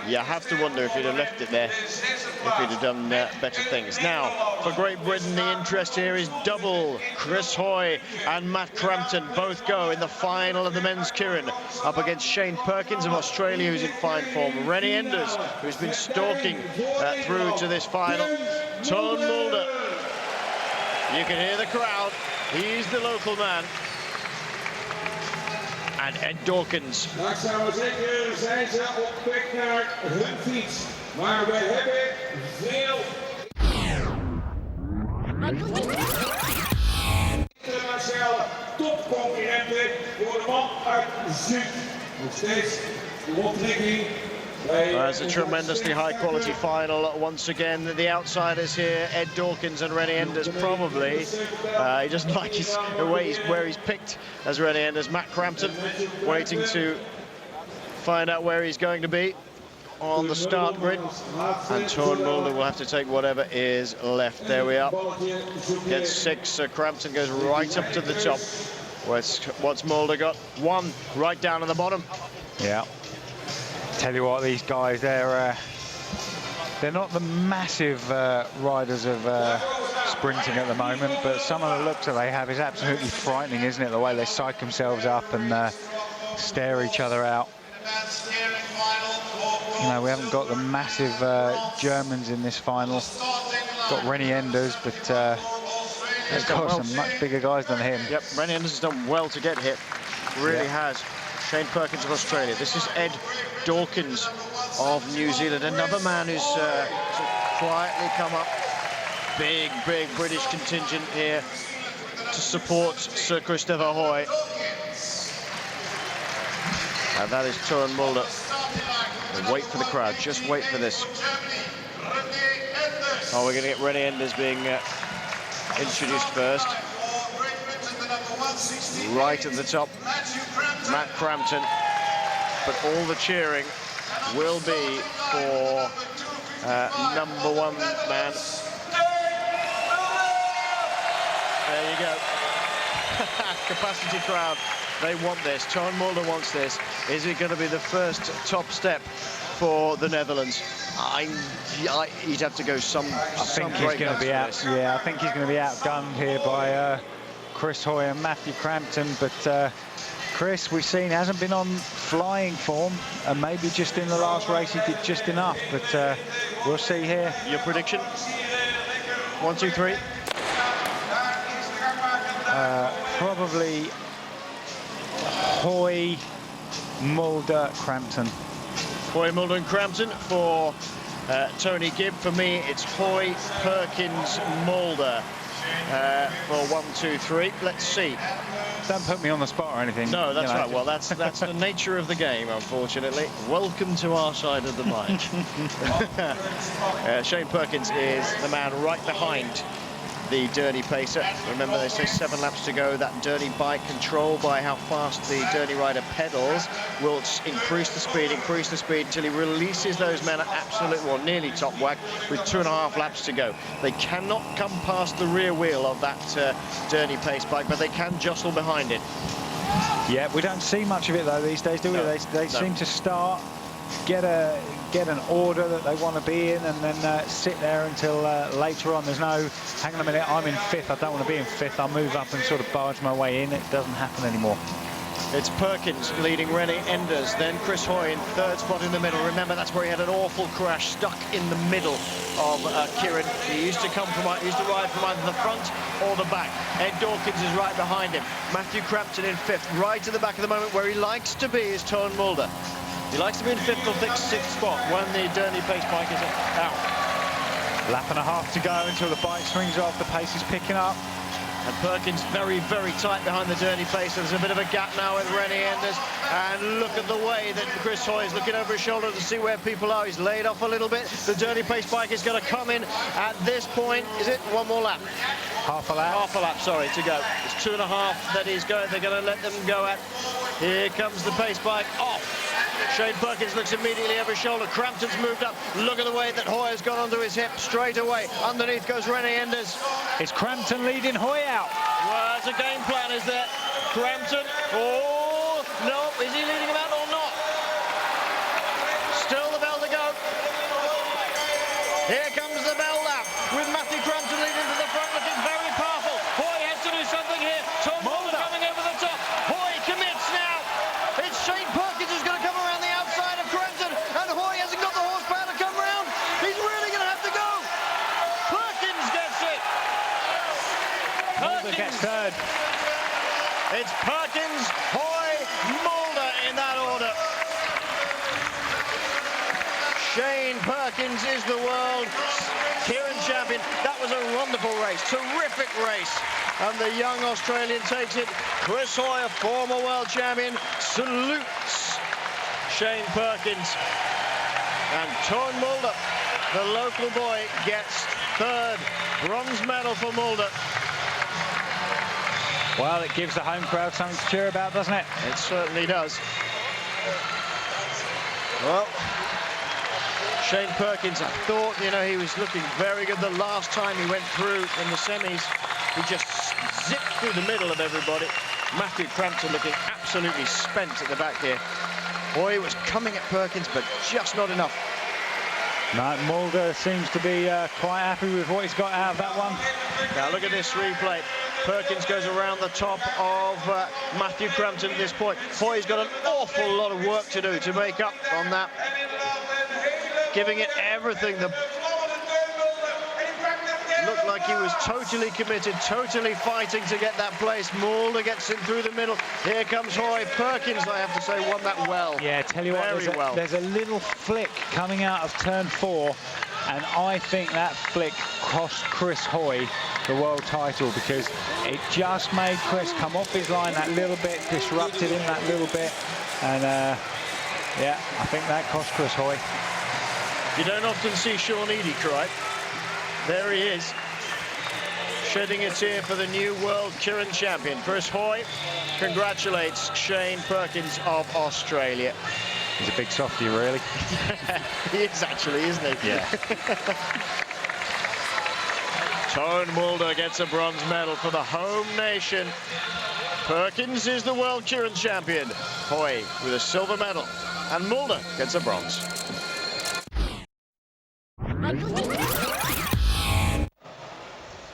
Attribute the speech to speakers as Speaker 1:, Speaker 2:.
Speaker 1: You have to wonder if he'd have left it there, if he'd have done better things. Now, for Great Britain, the interest here is double. Chris Hoy and Matt Crampton both go in the final of the men's Keirin, up against Shane Perkins of Australia, who's in fine form. Rennie Enders, who's been stalking through to this final. Toon Mulder. You can hear the crowd. He's the local man. En Ed Dawkins.
Speaker 2: Straks zouden we zeker zijn ze op weg naar hun fiets. Maar we hebben veel internationale topconcurrenten voor de man uit Zuid. Nog steeds de optrekking.
Speaker 1: It's a tremendously high-quality final once again. The outsiders here, Ed Dawkins and Rennie Enders, probably. He doesn't like where he's picked as Rennie Enders. Matt Crampton waiting to find out where he's going to be on the start grid. And Toon Mulder will have to take whatever is left. There we are. Gets 6, so Crampton goes right up to the top. What's Mulder got? 1 right down at the bottom.
Speaker 3: Yeah. Tell you what, these guys, they're not the massive riders of sprinting at the moment, but some of the looks that they have is absolutely frightening, isn't it? The way they psych themselves up and stare each other out. You know, we haven't got the massive Germans in this final. Got Rennie Enders, but they've got some much bigger guys than him.
Speaker 1: Yep, Rennie Enders has done well to get hit. Really has. Shane Perkins of Australia. This is Ed Dawkins of New Zealand, another man who's sort of quietly come up. Big British contingent here to support Sir Christopher Hoy. And that is Toon Mulder. Wait for the crowd, just wait for this. Oh, we're going to get Rennie Enders being introduced first. Right at the top, Matt Crampton, but all the cheering will be for #1 man. There you go. Capacity crowd, they want this. Toon Mulder wants this. Is it going to be the first top step for the Netherlands? He'd have to go some.
Speaker 3: I think he's going to be out. Yeah, I think he's going to be outgunned here by Chris Hoy and Matthew Crampton, but Chris, we've seen, hasn't been on flying form, and maybe just in the last race he did just enough, but we'll see here.
Speaker 1: Your prediction? 1, 2, 3?
Speaker 3: Probably Hoy, Mulder, Crampton.
Speaker 1: Hoy, Mulder and Crampton for Tony Gibb. For me, it's Hoy, Perkins, Mulder. For 1, 2, 3. Let's see.
Speaker 3: Don't put me on the spot or anything.
Speaker 1: No, that's right. Well, that's the nature of the game, unfortunately. Welcome to our side of the mic. Shane Perkins is the man right behind the Derny pacer. Remember, they say 7 laps to go. That Derny bike, controlled by how fast the Derny rider pedals, will increase the speed until he releases those men at absolute, well, nearly top whack with 2.5 laps to go. They cannot come past the rear wheel of that Derny pace bike, but they can jostle behind it.
Speaker 3: Yeah, we don't see much of it though these days, do we?
Speaker 1: No,
Speaker 3: they seem to start, get an order that they want to be in, and then sit there until later on. There's no, hang on a minute, I'm in 5th, I don't want to be in 5th, I'll move up and sort of barge my way in. It doesn't happen anymore.
Speaker 1: It's Perkins leading Rennie Enders, then Chris Hoy in 3rd spot in the middle. Remember, that's where he had an awful crash, stuck in the middle of Keirin. He used to ride from either the front or the back. Ed Dawkins is right behind him. Matthew Crampton in 5th, right at the back of the moment. Where he likes to be is Toon Mulder. He likes to be in 5th or 6th spot when the Derny pace bike is out.
Speaker 3: Lap and a half to go until the bike swings off, the pace is picking up.
Speaker 1: And Perkins very tight behind the Derny pace. There's a bit of a gap now with Rennie Enders. And look at the way that Chris Hoy is looking over his shoulder to see where people are. He's laid off a little bit. The Derny pace bike is going to come in at this point. Is it 1 more lap?
Speaker 3: Half a lap.
Speaker 1: Half a lap, sorry, to go. It's 2.5 that they're going to let them go at. Here comes the pace bike off. Shane Perkins looks immediately over his shoulder. Crampton's moved up. Look at the way that Hoy has gone onto his hip straight away. Underneath goes Rennie Enders.
Speaker 3: It's Crampton leading Hoy out.
Speaker 1: Well, it's a game plan, is there? Crampton. Oh, no. Is he leading him out or not?
Speaker 3: third.
Speaker 1: It's Perkins, Hoy, Mulder in that order. Shane Perkins is the world Keirin champion. That was a wonderful race, terrific race. And the young Australian takes it. Chris Hoy, a former world champion, salutes Shane Perkins. And Toon Mulder, the local boy, gets third. Bronze medal for Mulder.
Speaker 3: Well, it gives the home crowd something to cheer about, doesn't it?
Speaker 1: It certainly does. Well, Shane Perkins, I thought, you know, he was looking very good the last time he went through in the semis. He just zipped through the middle of everybody. Matthew Crampton looking absolutely spent at the back here. Hoy was coming at Perkins, but just not enough.
Speaker 3: No, Mulder seems to be quite happy with what he's got out of that one.
Speaker 1: Now look at this replay. Perkins goes around the top of Matthew Crampton at this point. Hoy's got an awful lot of work to do to make up on that. Giving it everything. Looked like he was totally committed, totally fighting to get that place. Mulder gets in through the middle. Here comes Hoy. Perkins, I have to say, won that well.
Speaker 3: Yeah, tell you what, there's a little flick coming out of turn 4, and I think that flick cost Chris Hoy the world title, because it just made Chris come off his line that little bit, disrupted him that little bit, and yeah, I think that cost Chris Hoy.
Speaker 1: You don't often see Sean Eadie cry. There he is, shedding a tear for the new world Keirin champion. Chris Hoy congratulates Shane Perkins of Australia.
Speaker 3: He's a big softie, really.
Speaker 1: He is actually, isn't he?
Speaker 3: Yeah.
Speaker 1: Toon Mulder gets a bronze medal for the home nation. Perkins is the world Keirin champion. Hoy with a silver medal. And Mulder gets a bronze.